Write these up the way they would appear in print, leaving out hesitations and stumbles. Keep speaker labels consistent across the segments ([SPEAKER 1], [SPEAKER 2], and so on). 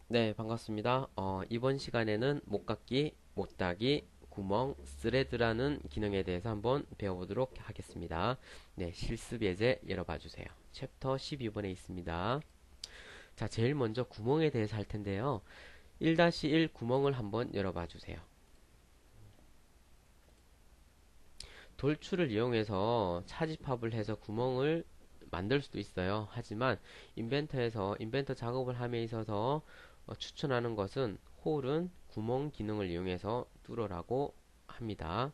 [SPEAKER 1] 네, 반갑습니다. 이번 시간에는 못깎기, 못따기, 구멍, 스레드라는 기능에 대해서 한번 배워보도록 하겠습니다. 네, 실습 예제 열어봐 주세요. 챕터 12번에 있습니다. 자, 제일 먼저 구멍에 대해서 할 텐데요. 1-1 구멍을 한번 열어봐 주세요. 돌출을 이용해서 차집합을 해서 구멍을 만들 수도 있어요. 하지만 인벤터 작업을 함에 있어서 추천하는 것은 홀은 구멍 기능을 이용해서 뚫으라고 합니다.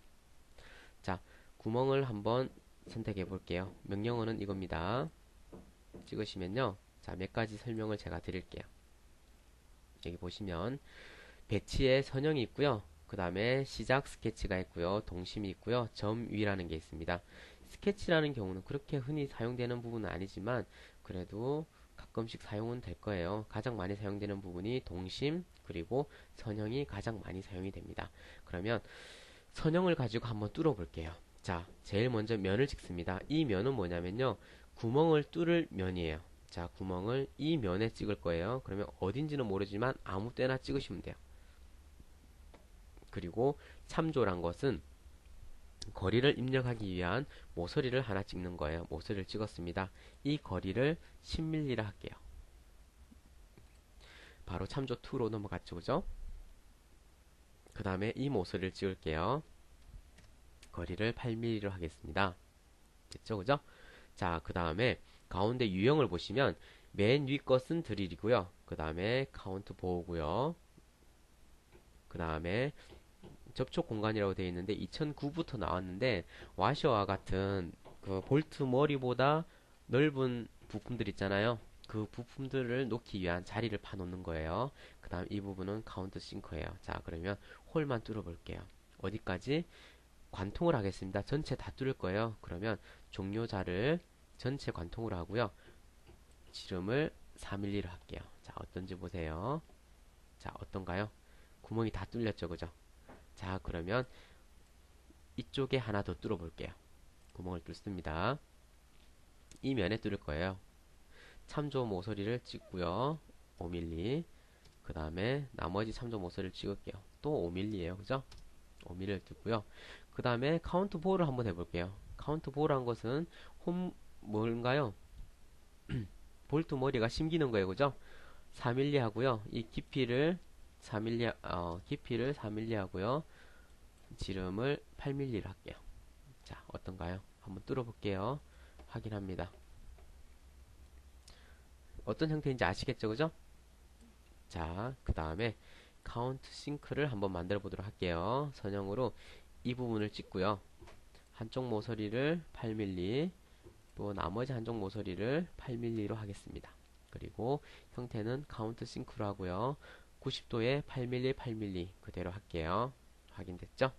[SPEAKER 1] 자, 구멍을 한번 선택해 볼게요. 명령어는 이겁니다. 찍으시면요. 자, 몇 가지 설명을 제가 드릴게요. 여기 보시면 배치에 선형이 있고요. 그 다음에 시작 스케치가 있고요. 동심이 있고요. 점 위라는 게 있습니다. 스케치라는 경우는 그렇게 흔히 사용되는 부분은 아니지만 그래도 가끔씩 사용은 될 거예요. 가장 많이 사용되는 부분이 동심 그리고 선형이 가장 많이 사용이 됩니다. 그러면 선형을 가지고 한번 뚫어 볼게요. 자, 제일 먼저 면을 찍습니다. 이 면은 뭐냐면요. 구멍을 뚫을 면이에요. 자, 구멍을 이 면에 찍을 거예요. 그러면 어딘지는 모르지만 아무 때나 찍으시면 돼요. 그리고 참조란 것은 거리를 입력하기 위한 모서리를 하나 찍는 거예요. 모서리를 찍었습니다. 이 거리를 10mm라 할게요. 바로 참조 2로 넘어갔죠, 그죠? 그 다음에 이 모서리를 찍을게요. 거리를 8mm로 하겠습니다. 됐죠, 그죠? 자, 그 다음에 가운데 유형을 보시면 맨 위 것은 드릴이고요. 그 다음에 카운트 보호고요. 그 다음에 접촉 공간이라고 되어 있는데 2009부터 나왔는데 와셔와 같은 그 볼트 머리보다 넓은 부품들 있잖아요. 그 부품들을 놓기 위한 자리를 파놓는 거예요. 그 다음 이 부분은 카운트 싱크예요. 자, 그러면 홀만 뚫어 볼게요. 어디까지? 관통을 하겠습니다. 전체 다 뚫을 거예요. 그러면 종료자를 전체 관통으로 하고요. 지름을 4mm로 할게요. 자, 어떤지 보세요. 자, 어떤가요? 구멍이 다 뚫렸죠, 그죠? 자, 그러면 이쪽에 하나 더 뚫어 볼게요. 구멍을 뚫습니다. 이 면에 뚫을 거예요. 참조 모서리를 찍고요. 5mm. 그 다음에 나머지 참조 모서리를 찍을게요. 또 5mm예요. 그죠? 5mm를 뚫고요. 그 다음에 카운트 볼을 한번 해볼게요. 카운트 볼한 것은 뭔가요? 볼트 머리가 심기는 거예요. 그죠? 4mm 하고요. 이 깊이를 4mm 하고요. 지름을 8mm로 할게요. 자, 어떤가요? 한번 뚫어볼게요. 확인합니다. 어떤 형태인지 아시겠죠? 그죠? 자, 그 다음에 카운트 싱크를 한번 만들어 보도록 할게요. 선형으로 이 부분을 찍고요. 한쪽 모서리를 8mm, 또 나머지 한쪽 모서리를 8mm로 하겠습니다. 그리고 형태는 카운트 싱크로 하고요. 90도에 8mm, 8mm 그대로 할게요. 확인됐죠?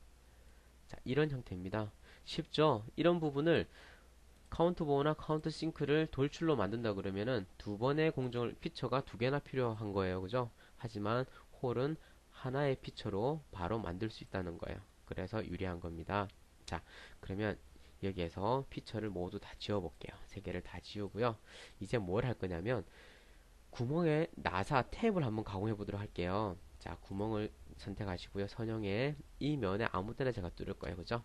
[SPEAKER 1] 자, 이런 형태입니다. 쉽죠? 이런 부분을 카운트 보호나 카운트 싱크를 돌출로 만든다 그러면은 두 번의 공정을 피처가 두 개나 필요한 거예요. 그죠? 하지만 홀은 하나의 피처로 바로 만들 수 있다는 거예요. 그래서 유리한 겁니다. 자, 그러면 여기에서 피처를 모두 다 지워 볼게요. 세 개를 다 지우고요. 이제 뭘 할 거냐면 구멍에 나사 탭을 한번 가공해 보도록 할게요. 자, 구멍을 선택하시고요. 선형에 이 면에 아무 때나 제가 뚫을 거예요. 그죠?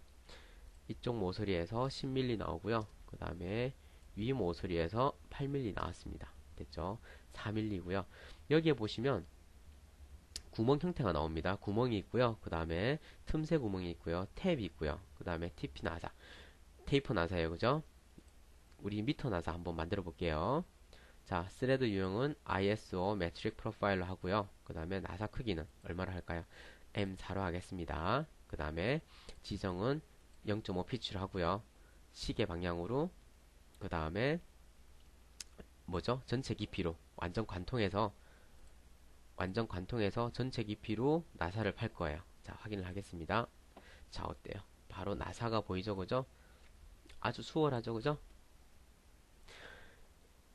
[SPEAKER 1] 이쪽 모서리에서 10mm 나오고요. 그 다음에 위 모서리에서 8mm 나왔습니다. 됐죠? 4mm고요. 여기에 보시면 구멍 형태가 나옵니다. 구멍이 있고요. 그 다음에 틈새 구멍이 있고요. 탭이 있고요. 그 다음에 TP 나사. 테이프 나사예요. 그죠? 우리 미터 나사 한번 만들어 볼게요. 자, 스레드 유형은 ISO 메트릭 프로파일로 하고요. 그 다음에 나사 크기는 얼마로 할까요? M4로 하겠습니다. 그 다음에 지정은 0.5 피치로 하고요. 시계 방향으로 그 다음에 뭐죠? 전체 깊이로 완전 관통해서 전체 깊이로 나사를 팔 거예요. 자, 확인을 하겠습니다. 자, 어때요? 바로 나사가 보이죠? 그죠? 아주 수월하죠? 그죠?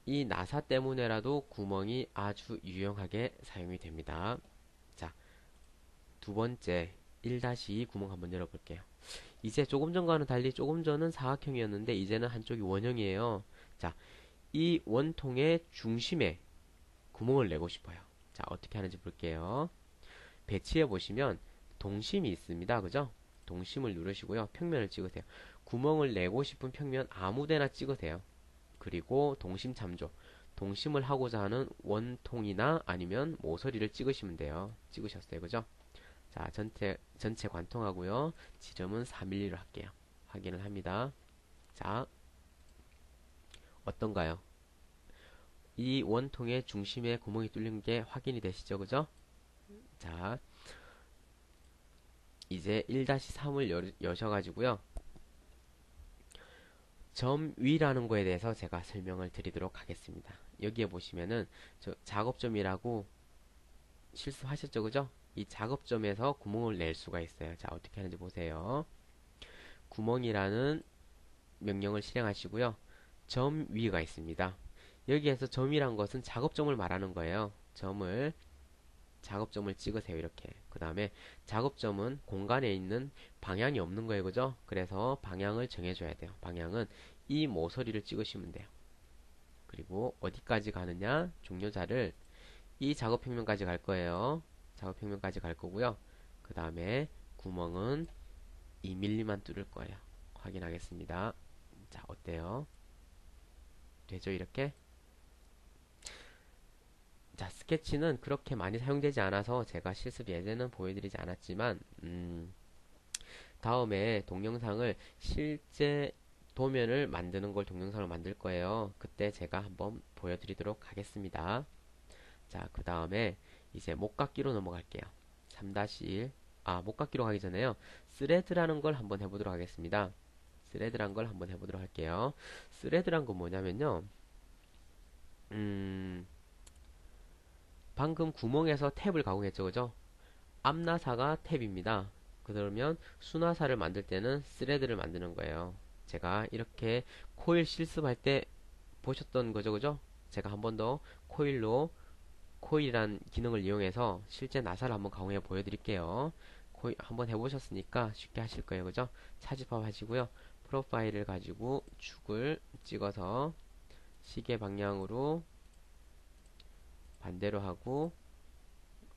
[SPEAKER 1] 이 나사 때문에라도 구멍이 아주 유용하게 사용이 됩니다. 자, 두 번째 1-2 구멍 한번 열어볼게요. 이제 조금 전과는 달리 조금 전은 사각형이었는데 이제는 한쪽이 원형이에요. 자, 이 원통의 중심에 구멍을 내고 싶어요. 자, 어떻게 하는지 볼게요. 배치해 보시면 동심이 있습니다. 그죠? 동심을 누르시고요. 평면을 찍으세요. 구멍을 내고 싶은 평면 아무데나 찍으세요. 그리고 동심 참조. 동심을 하고자 하는 원통이나 아니면 모서리를 찍으시면 돼요. 찍으셨어요. 그죠? 자, 전체 관통하고요. 지점은 4mm로 할게요. 확인을 합니다. 자, 어떤가요? 이 원통의 중심에 구멍이 뚫린 게 확인이 되시죠? 그죠? 자, 이제 1-3을 여셔가지고요. 점 위라는 거에 대해서 제가 설명을 드리도록 하겠습니다. 여기에 보시면은 저 작업점이라고 실수하셨죠? 그죠? 이 작업점에서 구멍을 낼 수가 있어요. 자, 어떻게 하는지 보세요. 구멍이라는 명령을 실행하시고요. 점 위가 있습니다. 여기에서 점이란 것은 작업점을 말하는 거예요. 작업점을 찍으세요. 이렇게. 그 다음에 작업점은 공간에 있는 방향이 없는 거예요. 그죠? 그래서 방향을 정해줘야 돼요. 방향은 이 모서리를 찍으시면 돼요. 그리고 어디까지 가느냐? 종료자를 이 작업평면까지 갈 거예요. 작업평면까지 갈 거고요. 그 다음에 구멍은 2mm만 뚫을 거예요. 확인하겠습니다. 자, 어때요? 되죠? 이렇게? 자, 스케치는 그렇게 많이 사용되지 않아서 제가 실습 예제는 보여드리지 않았지만 다음에 동영상을 실제 도면을 만드는 걸 동영상을 만들 거예요. 그때 제가 한번 보여드리도록 하겠습니다. 자, 그 다음에 이제 목깎기로 넘어갈게요. 3-1 목깎기로 가기 전에요. 스레드라는 걸 한번 해보도록 하겠습니다. 스레드란 걸 한번 해보도록 할게요. 스레드란 건 뭐냐면요. 방금 구멍에서 탭을 가공했죠, 그죠? 앞나사가 탭입니다. 그러면 수나사를 만들 때는 스레드를 만드는 거예요. 제가 이렇게 코일 실습할 때 보셨던 거죠, 그죠? 제가 한 번 더 코일이란 기능을 이용해서 실제 나사를 한번 가공해 보여드릴게요. 코일 한번 해보셨으니까 쉽게 하실 거예요, 그죠? 차집합 하시고요. 프로파일을 가지고 축을 찍어서 시계 방향으로 반대로 하고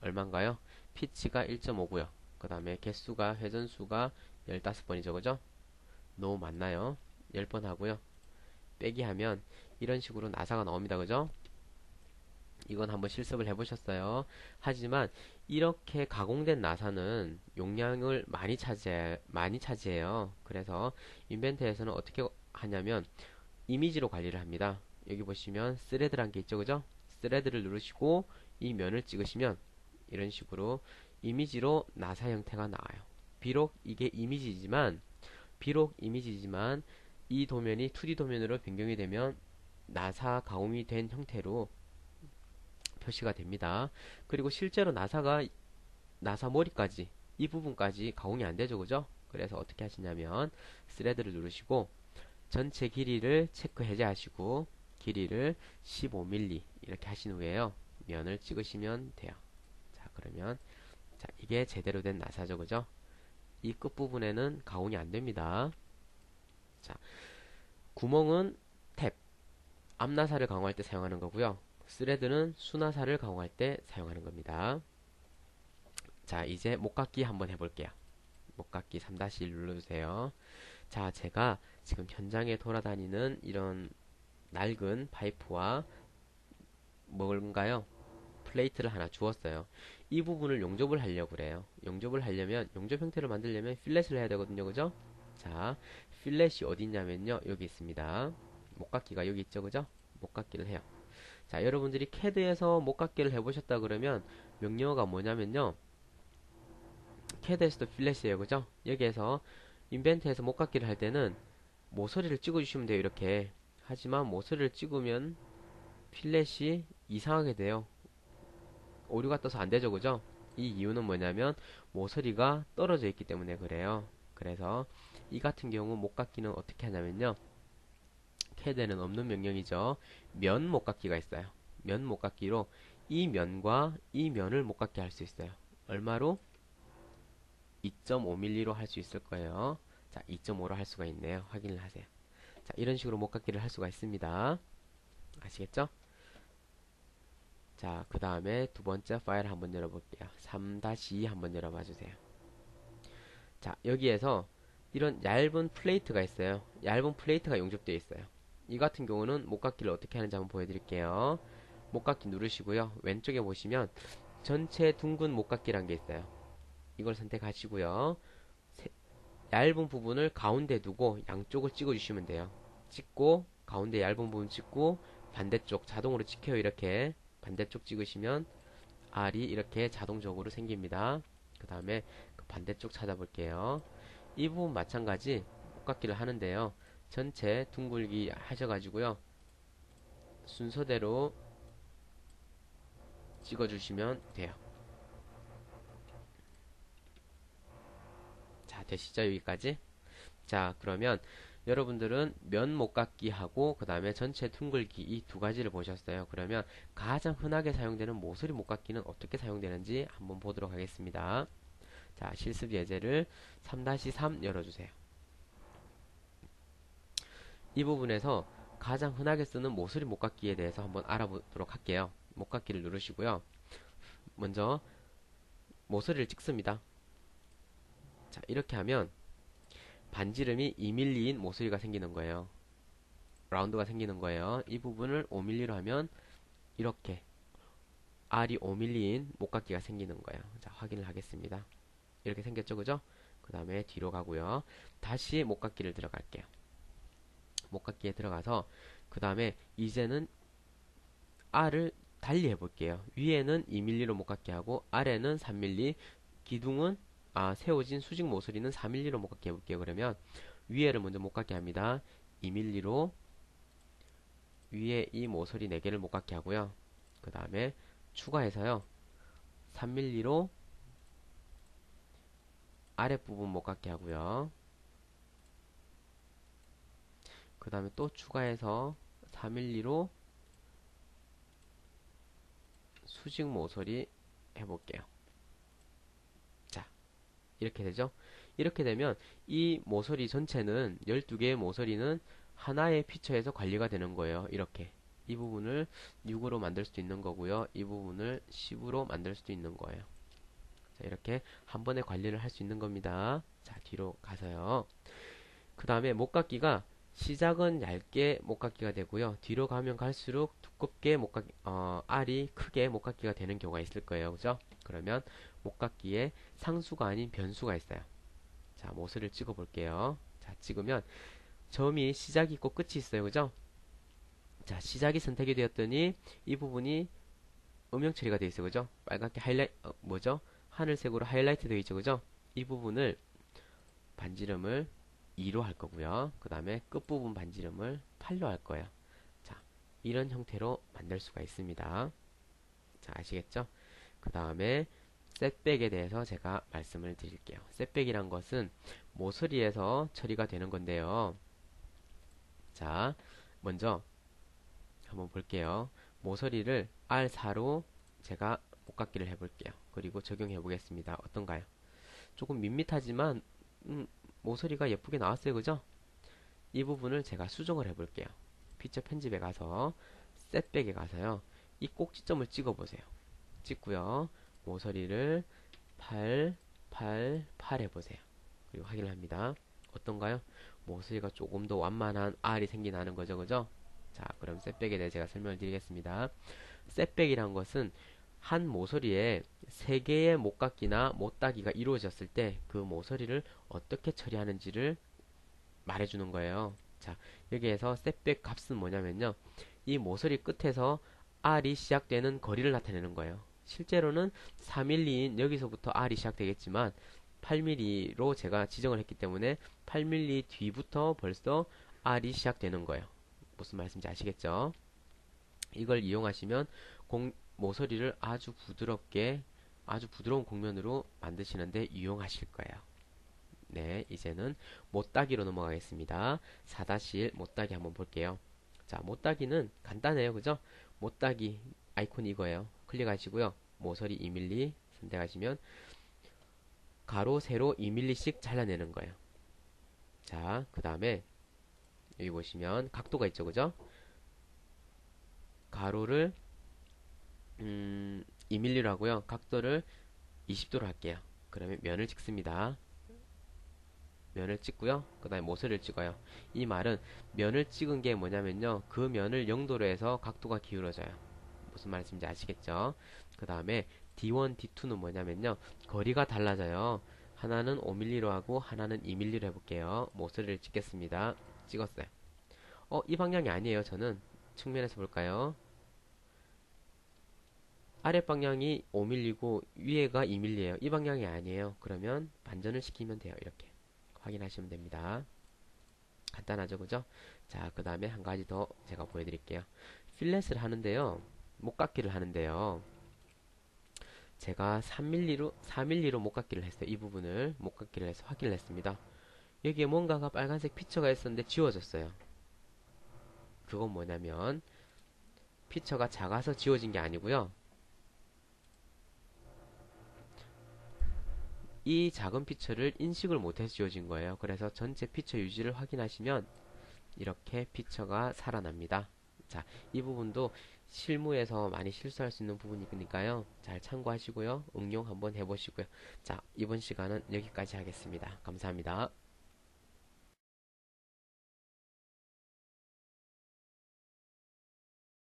[SPEAKER 1] 얼마인가요? 피치가 1.5고요. 그 다음에 개수가 회전수가 15번이죠. 그죠? 너무 많나요? 10번 하고요. 빼기 하면 이런 식으로 나사가 나옵니다. 그죠? 이건 한번 실습을 해보셨어요. 하지만 이렇게 가공된 나사는 용량을 많이 차지해요. 그래서 인벤트에서는 어떻게 하냐면 이미지로 관리를 합니다. 여기 보시면 스레드란 게 있죠. 그죠? 스레드를 누르시고 이 면을 찍으시면 이런 식으로 이미지로 나사 형태가 나와요. 비록 이미지지만 이 도면이 2D 도면으로 변경이 되면 나사 가공이 된 형태로 표시가 됩니다. 그리고 실제로 나사 머리까지 이 부분까지 가공이 안 되죠. 그죠? 그래서 어떻게 하시냐면 스레드를 누르시고 전체 길이를 체크 해제하시고 길이를 15mm 이렇게 하신 후에요. 면을 찍으시면 돼요. 자, 그러면 자, 이게 제대로 된 나사죠. 그죠? 이 끝부분에는 가공이 안 됩니다. 자, 구멍은 탭, 앞나사를 가공할 때 사용하는 거고요. 스레드는 수나사를 가공할 때 사용하는 겁니다. 자, 이제 목깎기 한번 해볼게요. 목깎기 3-1 눌러주세요. 자, 제가 지금 현장에 돌아다니는 이런 낡은 파이프와 뭔가요? 플레이트를 하나 주었어요. 이 부분을 용접을 하려고 그래요. 용접 형태를 만들려면 필렛을 해야 되거든요. 그죠? 자, 필렛이 어디 있냐면요. 여기 있습니다. 목깎기가 여기 있죠. 그죠? 목깎기를 해요. 자, 여러분들이 캐드에서 목깎기를 해보셨다 그러면 명령어가 뭐냐면요. 캐드에서도 필렛이에요. 그죠? 여기에서 인벤트에서 목깎기를 할 때는 모서리를 찍어주시면 돼요. 이렇게. 하지만 모서리를 찍으면 필렛이 이상하게 돼요. 오류가 떠서 안 되죠. 그죠? 이 이유는 뭐냐면 모서리가 떨어져 있기 때문에 그래요. 그래서 이 같은 경우 목깎기는 어떻게 하냐면요. 캐드에는 없는 명령이죠. 면 목깎기가 있어요. 면 목깎기로 이 면과 이 면을 목깎기 할 수 있어요. 얼마로? 2.5mm로 할 수 있을 거예요. 자, 2.5로 할 수가 있네요. 확인을 하세요. 자, 이런 식으로 목깎기를 할 수가 있습니다. 아시겠죠? 자, 그 다음에 두 번째 파일 한번 열어볼게요. 3-2 한번 열어봐 주세요. 자, 여기에서 이런 얇은 플레이트가 있어요. 얇은 플레이트가 용접되어 있어요. 이 같은 경우는 목깎이를 어떻게 하는지 한번 보여드릴게요. 목깎이 누르시고요. 왼쪽에 보시면 전체 둥근 목깎이란 게 있어요. 이걸 선택하시고요. 얇은 부분을 가운데 두고 양쪽을 찍어주시면 돼요. 찍고 가운데 얇은 부분 찍고 반대쪽 자동으로 찍혀요. 이렇게 반대쪽 찍으시면 R이 이렇게 자동적으로 생깁니다. 그 다음에 그 반대쪽 찾아볼게요. 이 부분 마찬가지 목깎이를 하는데요. 전체 둥글기 하셔가지고요. 순서대로 찍어주시면 돼요. 자, 되시죠? 여기까지? 자, 그러면 여러분들은 면 목깎이 하고 그 다음에 전체 둥글기 이 두 가지를 보셨어요. 그러면 가장 흔하게 사용되는 모서리 목깎이는 어떻게 사용되는지 한번 보도록 하겠습니다. 자, 실습 예제를 3-3 열어주세요. 이 부분에서 가장 흔하게 쓰는 모서리 목깎이에 대해서 한번 알아보도록 할게요. 목깎이를 누르시고요. 먼저 모서리를 찍습니다. 자, 이렇게 하면 반지름이 2mm인 모서리가 생기는 거예요. 라운드가 생기는 거예요. 이 부분을 5mm로 하면 이렇게 R이 5mm인 목깎이가 생기는 거예요. 자, 확인을 하겠습니다. 이렇게 생겼죠, 그죠? 그 다음에 뒤로 가고요. 다시 목깎이를 들어갈게요. 목깎이에 들어가서 그 다음에 이제는 R을 달리 해볼게요. 위에는 2mm로 목깎이 하고 아래는 3mm, 기둥은 세워진 수직 모서리는 4mm로 목깎이 해볼게요. 그러면 위에를 먼저 목깎이 합니다. 2mm로 위에 이 모서리 4개를 목깎이 하고요. 그 다음에 추가해서요. 3mm로 아랫부분 목깎이 하고요. 그 다음에 또 추가해서 4mm로 수직 모서리 해볼게요. 자, 이렇게 되죠? 이렇게 되면 이 모서리 전체는 12개의 모서리는 하나의 피처에서 관리가 되는 거예요. 이렇게. 이 부분을 6으로 만들 수도 있는 거고요. 이 부분을 10으로 만들 수도 있는 거예요. 자, 이렇게 한 번에 관리를 할 수 있는 겁니다. 자, 뒤로 가서요. 그 다음에 목깎이가 시작은 얇게 목깎이가 되고요. 뒤로 가면 갈수록 두껍게 알이 크게 목깎이가 되는 경우가 있을 거예요. 그죠? 그러면 목깎이에 상수가 아닌 변수가 있어요. 자, 모서리를 찍어 볼게요. 자, 찍으면 점이 시작이 있고 끝이 있어요. 그죠? 자, 시작이 선택이 되었더니 이 부분이 음영 처리가 되어 있어요. 그죠? 빨갛게 뭐죠? 하늘색으로 하이라이트 되어 있죠. 그죠? 이 부분을 반지름을 2로 할 거고요. 그 다음에 끝부분 반지름을 8로 할 거예요. 자, 이런 형태로 만들 수가 있습니다. 자, 아시겠죠? 그 다음에 셋백에 대해서 제가 말씀을 드릴게요. 셋백이란 것은 모서리에서 처리가 되는 건데요. 자, 먼저 한번 볼게요. 모서리를 R4로 제가 목깎이를 해볼게요. 그리고 적용해 보겠습니다. 어떤가요? 조금 밋밋하지만 모서리가 예쁘게 나왔어요. 그죠? 이 부분을 제가 수정을 해볼게요. 피처 편집에 가서 셋백에 가서요. 이 꼭지점을 찍어보세요. 찍고요. 모서리를 8, 8, 8 해보세요. 그리고 확인을 합니다. 어떤가요? 모서리가 조금 더 완만한 R이 생겨나는 거죠. 그죠? 자, 그럼 셋백에 대해 제가 설명을 드리겠습니다. 셋백이란 것은 한 모서리에 3개의 목깎이나 못따기가 이루어졌을 때 그 모서리를 어떻게 처리하는지를 말해주는 거예요. 자, 여기에서 셋백 값은 뭐냐면요. 이 모서리 끝에서 R이 시작되는 거리를 나타내는 거예요. 실제로는 4mm인 여기서부터 R이 시작되겠지만 8mm로 제가 지정을 했기 때문에 8mm 뒤부터 벌써 R이 시작되는 거예요. 무슨 말씀인지 아시겠죠? 이걸 이용하시면 모서리를 아주 부드럽게 아주 부드러운 곡면으로 만드시는데 유용하실 거예요. 네, 이제는 못따기로 넘어가겠습니다. 4-1 못따기 한번 볼게요. 자, 못따기는 간단해요. 그죠? 못따기 아이콘이 이거예요. 클릭하시고요. 모서리 2mm 선택하시면 가로, 세로 2mm씩 잘라내는 거예요. 자, 그 다음에 여기 보시면 각도가 있죠. 그죠? 가로를 2mm로 하고요. 각도를 20도로 할게요. 그러면 면을 찍습니다. 면을 찍고요. 그 다음에 모서리를 찍어요. 이 말은 면을 찍은 게 뭐냐면요. 그 면을 0도로 해서 각도가 기울어져요. 무슨 말인지 아시겠죠? 그 다음에 D1, D2는 뭐냐면요. 거리가 달라져요. 하나는 5mm로 하고 하나는 2mm로 해볼게요. 모서리를 찍겠습니다. 찍었어요. 이 방향이 아니에요. 저는 측면에서 볼까요? 아래 방향이 5mm고 위에가 2mm예요. 이 방향이 아니에요. 그러면 반전을 시키면 돼요. 이렇게 확인하시면 됩니다. 간단하죠, 그죠? 자, 그 다음에 한 가지 더 제가 보여드릴게요. 필렛을 하는데요. 목깎기를 하는데요. 제가 4mm로 목깎기를 했어요. 이 부분을 목깎기를 해서 확인을 했습니다. 여기에 뭔가가 빨간색 피처가 있었는데 지워졌어요. 그건 뭐냐면 피처가 작아서 지워진 게 아니고요. 이 작은 피처를 인식을 못해서 지워진 거예요. 그래서 전체 피처 유지를 확인하시면 이렇게 피처가 살아납니다. 자, 이 부분도 실무에서 많이 실수할 수 있는 부분이니까요. 잘 참고하시고요. 응용 한번 해보시고요. 자, 이번 시간은 여기까지 하겠습니다. 감사합니다.